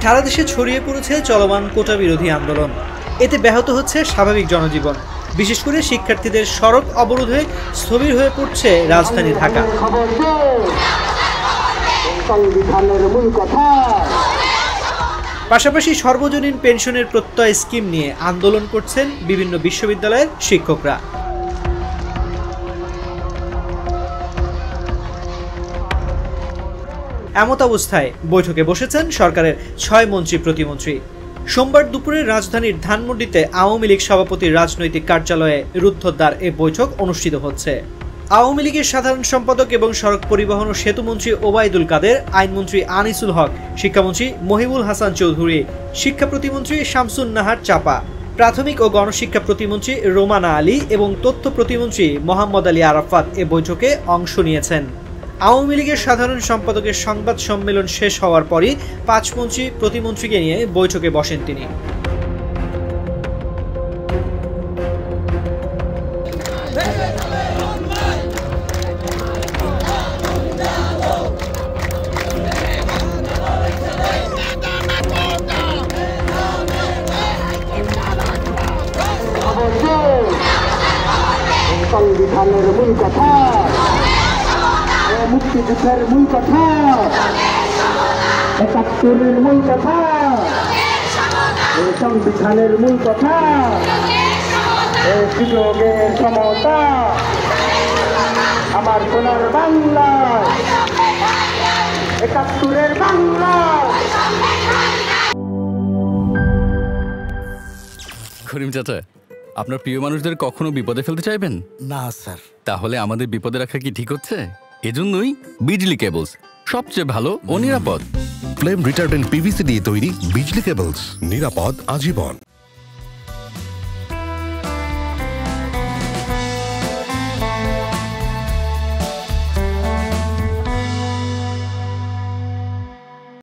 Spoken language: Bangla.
সারা দেশে ছড়িয়ে পড়েছে চলমান কোটা বিরোধী আন্দোলন। এতে ব্যাহত হচ্ছে স্বাভাবিক জনজীবন, বিশেষ করে শিক্ষার্থীদের সড়ক অবরোধে স্থবির হয়ে পড়ছে রাজধানী ঢাকা। পাশাপাশি সর্বজনীন পেনশনের প্রত্যয় স্কিম নিয়ে আন্দোলন করছেন বিভিন্ন বিশ্ববিদ্যালয়ের শিক্ষকরা। এমত অবস্থায় বৈঠকে বসেছেন সরকারের ৬ মন্ত্রী প্রতিমন্ত্রী। সোমবার দুপুরে রাজধানীর ধানমন্ডিতে আওয়ামী লীগ সভাপতির রাজনৈতিক কার্যালয়ে রুদ্ধদ্বার এ বৈঠক অনুষ্ঠিত হচ্ছে। আওয়ামী লীগের সাধারণ সম্পাদক এবং সড়ক পরিবহন ও সেতুমন্ত্রী ওবায়দুল কাদের, আইনমন্ত্রী আনিসুল হক, শিক্ষামন্ত্রী মহিবুল হাসান চৌধুরী, শিক্ষা প্রতিমন্ত্রী শামসুন নাহার চাপা, প্রাথমিক ও গণশিক্ষা প্রতিমন্ত্রী রোমানা আলী এবং তথ্য প্রতিমন্ত্রী মোহাম্মদ আলী আরাফাত এ বৈঠকে অংশ নিয়েছেন। আওয়ামী লীগের সাধারণ সম্পাদকের সংবাদ সম্মেলন শেষ হওয়ার পরই ৫ মন্ত্রী প্রতিমন্ত্রীকে নিয়ে বৈঠকে বসেন তিনি। সংবিধানের মূল কথা, মুক্তিযুদ্ধের মূল কথা, ৭১-এর মূল কথা, সংবিধানের মূল কথা, সুযোগের সমতা, আমার সোনার বাংলা, ৭১-এর বাংলা। করিম চাচা, আপনার প্রিয় মানুষদের কখনো বিপদে ফেলতে চাইবেন না স্যার। তাহলে আমাদের বিপদে রাখা কি ঠিক হচ্ছে? এজন্যই বিজলি কেবলস সবচেয়ে ভালো ও নিরাপদ। ফ্লেম রিটার্ডেন্ট পিভিসি দিয়ে তৈরি বিজলি কেবলস, নিরাপদ আজীবন।